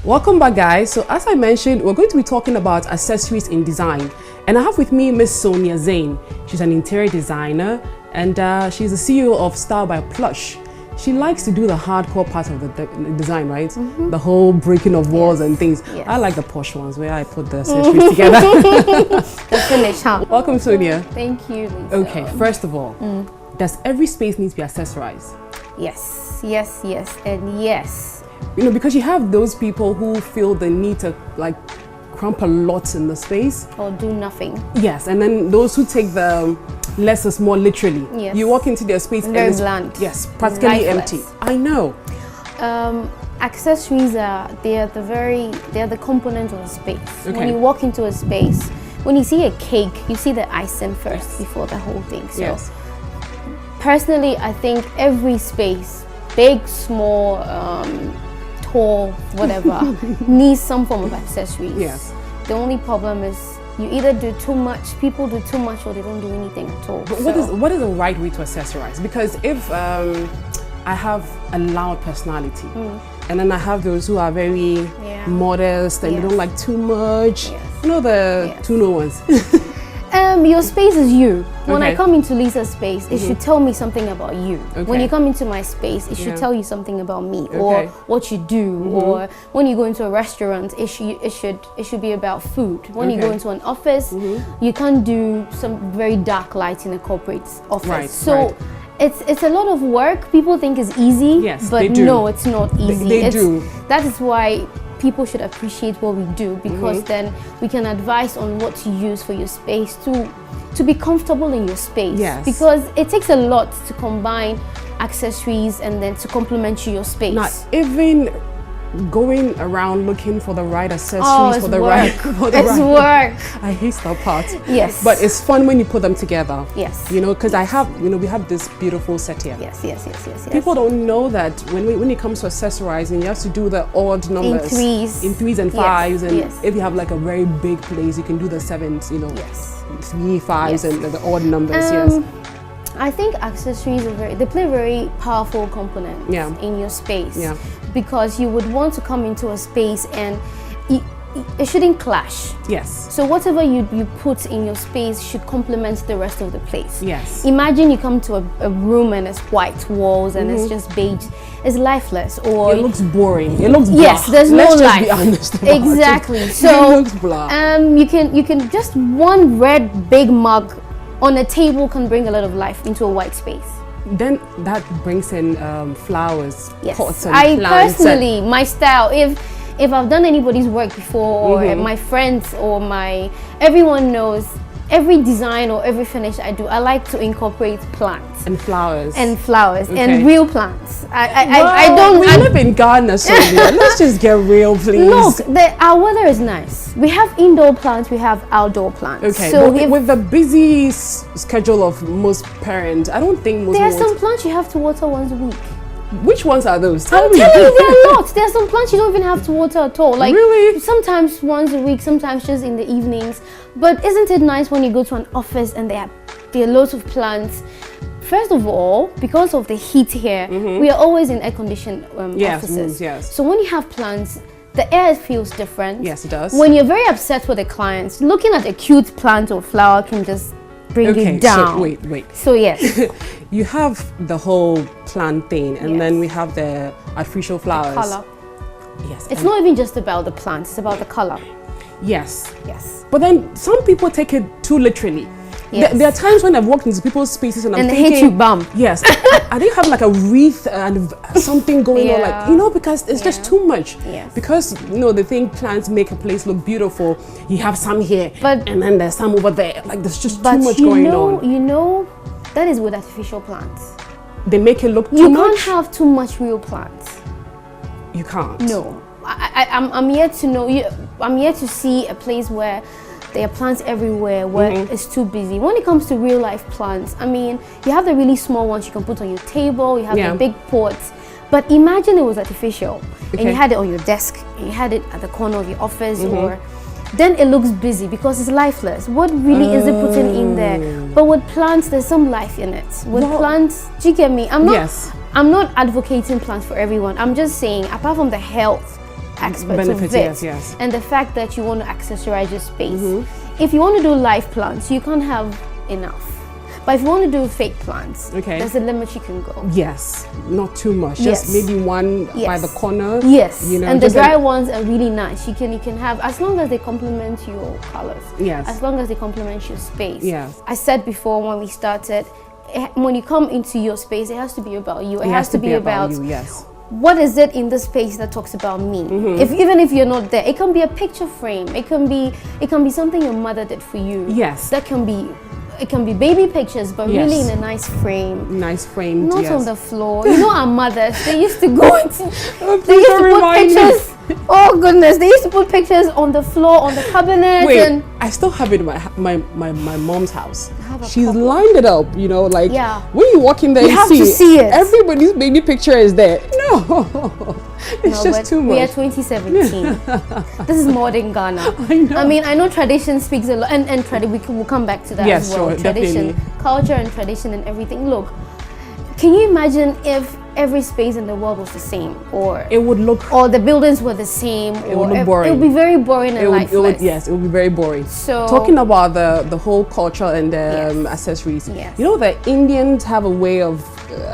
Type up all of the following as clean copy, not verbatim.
Welcome back, guys. So as I mentioned, we're going to be talking about accessories in design, and I have with me Miss Sonia Zain. She's an interior designer, and she's the CEO of Style by Plush. She likes to do the hardcore part of the design, right? The whole breaking of walls and things. I like the posh ones where I put the accessories together. The finish, huh? Welcome, Sonia. Thank you, Lisa. Okay, first of all, does every space need to be accessorized? Yes, yes, yes, and yes. You know, because you have those people who feel the need to like crump a lot in the space. Or do nothing. Yes, and then those who take the less is more literally. Yes. You walk into their space Very and it's bland. Yes, practically Lifeless. empty. I know. Accessories they're the component of a space. Okay. When you walk into a space, when you see a cake, you see the icing first before the whole thing. So Yes. personally, I think every space, big, small, tall, whatever, needs some form of accessories. Yes. The only problem is you either do too much, people do too much, or they don't do anything at all. But what is the right way to accessorize? Because if I have a loud personality, and then I have those who are very modest and they don't like too much. Yes. You know the two no ones. Your space is you. When I Okay. come into Lisa's space, it should tell me something about you. When Okay. you come into my space, it should tell you something about me, or Okay. what you do, or when you go into a restaurant, it should be about food. When you go Okay. into an office, you can't do some very dark light in a corporate office. Right, So. right. It's a lot of work. People think it's easy, Yes, but they do. no, it's not easy. They do. That is why people should appreciate what we do, because then we can advise on what to use for your space to be comfortable in your space. Yes. Because it takes a lot to combine accessories and then to complement your space. Not even going around looking for the right accessories Oh, it's for the work. right. For the It's right. work. I hate that part. Yes. But it's fun when you put them together. Yes. You know, because we have this beautiful set here. Yes, yes, yes, yes, yes. People don't know that when it comes to accessorizing, you have to do the odd numbers. In threes. and Yes, fives. And yes. if you have like a very big place, you can do the sevens, you know. Yes. 3, 5s, Yes. and the odd numbers, yes. I think accessories they play a very powerful component in your space. Yeah. Because you would want to come into a space and it shouldn't clash. Yes. So whatever you put in your space should complement the rest of the place. Yes. Imagine you come to a room and it's white walls and it's just beige. It's lifeless, or It looks boring. It looks blah. yes, there's Let's no just life. be honest about Exactly. it. So it looks blah. you can just one red big mug on a table can bring a lot of life into a white space. Then that brings in flowers, Yes, pots and I plants. personally, my style, if I've done anybody's work before, or my friends or everyone knows, every design or every finish I do, I like to incorporate plants and flowers. and flowers Okay. and real plants. I Well, don't. We live in Ghana, so let's just get real, please. Look, our weather is nice. We have indoor plants, we have outdoor plants. Okay, So but with the busy schedule of most parents, I don't think most there are people some plants you have to water once a week. Which ones are those? Tell I'm me. telling you, there are lots. There are some plants you don't even have to water at all. Like Really? sometimes once a week, sometimes just in the evenings. But isn't it nice when you go to an office and there are lots of plants? First of all, because of the heat here, we are always in air-conditioned offices. rooms, yes. So when you have plants, the air feels different. Yes, it does. When you're very upset with the clients, looking at a cute plant or flower can just bring Okay, you down. so wait. So yes, You have the whole plant thing, and Yes. then we have the artificial flowers. color. Yes. It's and- not even just about the plants, it's about the color. Yes. Yes. But then some people take it too literally. Yes. There are times when I've walked into people's spaces and I'm And they thinking, hate you, bum. yes, I didn't have like a wreath and something going on, like, Yeah. you know, because it's just too much. Yes. Because, you know, they think plants make a place look beautiful. You have some here, But- and then there's some over there. Like, there's just But too much going on. you know, that is with artificial plants. They make it look too You much. can't have too much real plants. You can't. No, I'm yet to know. I'm yet to see a place where there are plants everywhere, where it's too busy. When it comes to real life plants, I mean, you have the really small ones you can put on your table. You have Yeah. the big pots. But imagine it was artificial, and Okay. you had it on your desk, and you had it at the corner of your office, or then it looks busy because it's lifeless. What really is it putting in there? But with plants, there's some life in it. With Well- plants, do you get me? Yes. I'm not advocating plants for everyone. I'm just saying, apart from the health aspects benefits, of it. yes, yes. And the fact that you want to accessorize your space. If you want to do live plants, you can't have enough. But if you want to do fake plants, Okay. there's a limit you can go. Yes, not too much. Yes. Just maybe one by Yes. the corner. Yes, You know, and the just dry ones are really nice. You can have, as long as they complement your colors. Yes. As long as they complement your space. Yes. I said before when we started, when you come into your space, it has to be about you. It has to be about you. Yes. what is it in the space that talks about me. Even if you're not there, it can be a picture frame. It can be something your mother did for you. Yes. That can be. It can be baby pictures, but Yes. really in a nice frame. Nice framed. Not yes. on the floor. You know our mothers, they used to go into, Oh, they please used don't to put remind me. pictures, oh goodness, they used to put pictures on the floor, on the cabinet. Wait, And I still have it in my mom's house. have a She's couple. lined it up, you know, like Yeah. when you walk in there, You you have to see it. Everybody's baby picture is there. No, it's no, just but too we are much. 2017. This is modern Ghana. I know. I mean, I know tradition speaks a lot, and we'll come back to that Yes, as well. sure, Tradition, definitely. culture, and tradition, and everything. Look, can you imagine if every space in the world was the same, or It would look. or the buildings were the same, or would look it boring. would be very boring and lifeless. Yes, it would be very boring. So Talking about the whole culture and Yes. accessories, Yes. you know the Indians have a way of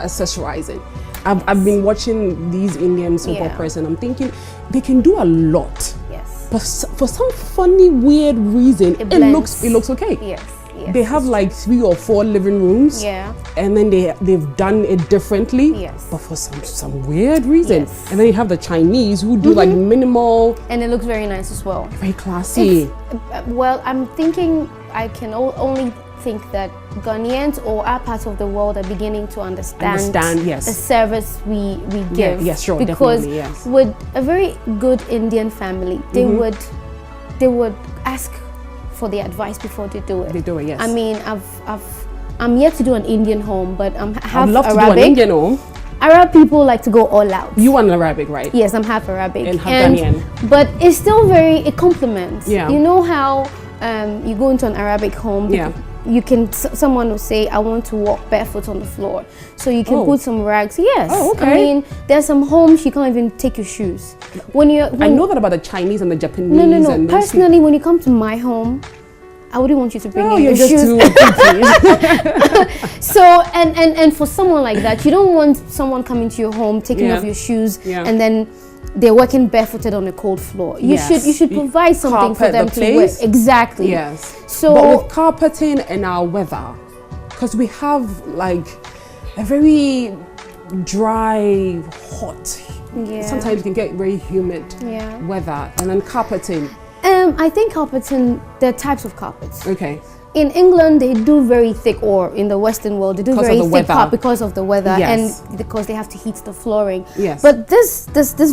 accessorizing. I've been watching these Indian soap Yeah. operas and I'm thinking they can do a lot, yes, but for some funny weird reason it blends. looks okay. yes, yes. They have like 3 or 4 living rooms, yeah, and then they've done it differently. Yes. But for some weird reason, Yes. and then you have the Chinese who do like minimal, and it looks very nice as well. very classy. Well, I'm thinking I can only think that Ghanaians or our part of the world are beginning to understand Yes. the service we give. yes, sure, because definitely, yes. with a very good Indian family, they would ask for the advice before they do it. They do it, yes. I mean, I'm yet to do an Indian home, but I'm half I'd love to Arabic. do an Indian home. Arab people like to go all out. You want Arabic, right? Yes, I'm half Arabic. And half Ghanaian. But it's still it complements. Yeah. You know how you go into an Arabic home, Yeah. you can, someone will say, I want to walk barefoot on the floor. So you can Oh. put some rags. Yes. Oh, okay. I mean, there's some homes you can't even take your shoes. I know that about the Chinese and the Japanese. No. And those Personally, when you come to my home, I wouldn't want you to bring people. in You're your just shoes. too picky. So and for someone like that, you don't want someone coming to your home, taking Yeah. off your shoes, Yeah. and then they're working barefooted on a cold floor. You Yes. should provide something for Carpet them the to wear. place. Exactly. Yes. So But with carpeting and our weather, because we have like a very dry, hot, Yeah. sometimes you can get very humid Yeah. weather, and then carpeting. I think carpeting, there are types of carpets. Okay. In England, they do very thick, or in the Western world, they do Because of very the thick weather. carpet because of the weather Yes. and because they have to heat the flooring. Yes. But this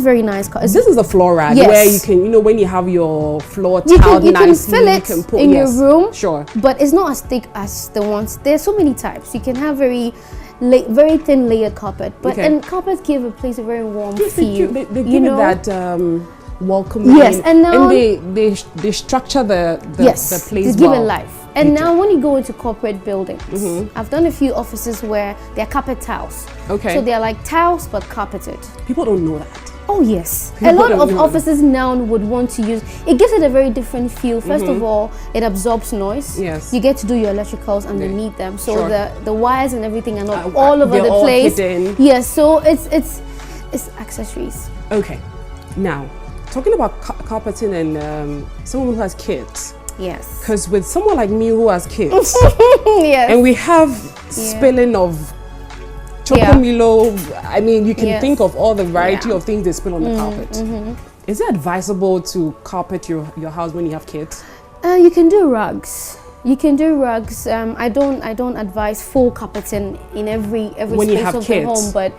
very nice carpet. This is a floor rag Yes. where you can, when you have your floor You tiled can nicely, fill it put, in yes, your room. Sure. But it's not as thick as the ones. There's so many types. You can have very thin layered carpet, but Okay. and carpets give a place a very warm Yes, feel. they you give it know? that welcoming. Yes, and now- they structure the Yes, place it's given well. life. And They now when you go into corporate buildings, I've done a few offices where they're carpet tiles. Okay. So they're like tiles but carpeted. People don't know that. Oh yes, a People lot don't of know. offices now would want to use. It gives it a very different feel. First of all, it absorbs noise. Yes. You get to do your electricals underneath them, so Sure. the wires and everything are not Uh, all over they're the all place. hidden. Yes, so it's accessories. Okay. Now, talking about carpeting and someone who has kids, Yes. because with someone like me who has kids, Yes. and we have spilling of Chocomilo, I mean, you can Yes. think of all the variety Yeah. of things they spill on the carpet. Is it advisable to carpet your house when you have kids? You can do rugs. You can do rugs. I don't advise full carpeting in every When you space have of kids. the home, but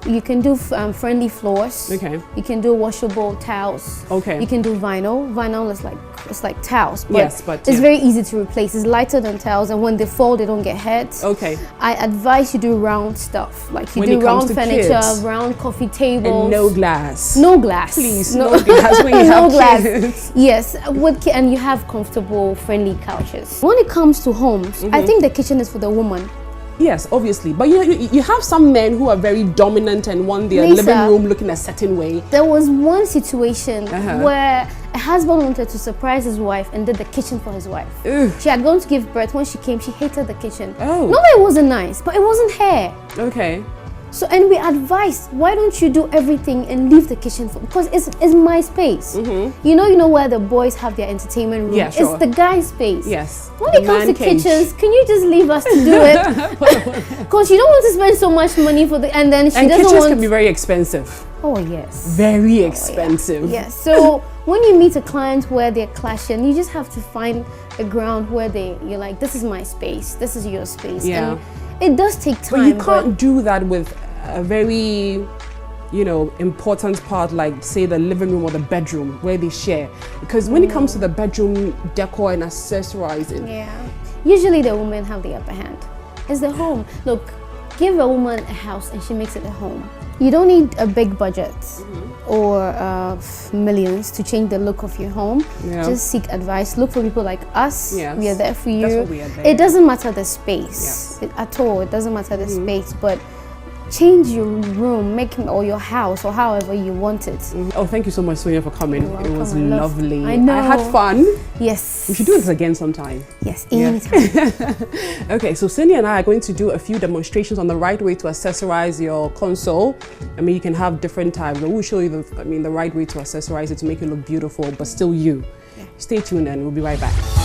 you can do friendly floors. Okay. You can do washable towels. Okay. You can do vinyl. Vinyl is like towels, but, Yes, but it's yeah. very easy to replace. It's lighter than towels, and when they fall, they don't get hurt. Okay. I advise you do round stuff, like you When do it comes round to furniture, kids. round coffee tables. And no glass. No glass. Please, no glass when you No have glass. kids. Yes, and you have comfortable, friendly couches. When it comes to homes, I think the kitchen is for the woman. Yes, obviously. But you have some men who are very dominant and want their Lisa, living room looking a certain way. There was one situation where a husband wanted to surprise his wife and did the kitchen for his wife. Ugh. She had gone to give birth. When she came, she hated the kitchen. Oh. Not that it wasn't nice, but it wasn't her. Okay. So, and we advised, why don't you do everything and leave the kitchen for, because it's my space. You know where the boys have their entertainment room. Yeah, sure. It's the guy's space. Yes. When it comes to kitchens, can you just leave us to do it? Because you don't want to spend so much money for the, and then she doesn't kitchens want. can be very expensive. Oh yes. Very expensive. Yes. So when you meet a client where they're clashing, you just have to find a ground where you're like, this is my space, this is your space. Yeah. And it does take time. But you can't do that with a very, important part, like say the living room or the bedroom where they share. Because when it comes to the bedroom decor and accessorizing. Yeah. Usually the women have the upper hand. It's the home. Look, give a woman a house and she makes it a home. You don't need a big budget or millions to change the look of your home. Yeah. Just seek advice. Look for people like us. Yes. We are there for you. That's what we are there. It doesn't matter the space at all. It doesn't matter the space, but change your room, or your house, or however you want it. Oh, thank you so much, Sonia, for coming. You're It was welcome. lovely. I know. I had fun. Yes. We should do this again sometime. Yes, anytime. Okay, so Sonia and I are going to do a few demonstrations on the right way to accessorize your console. I mean, you can have different types, but we'll show you the right way to accessorize it to make it look beautiful, but still you. Stay tuned and we'll be right back.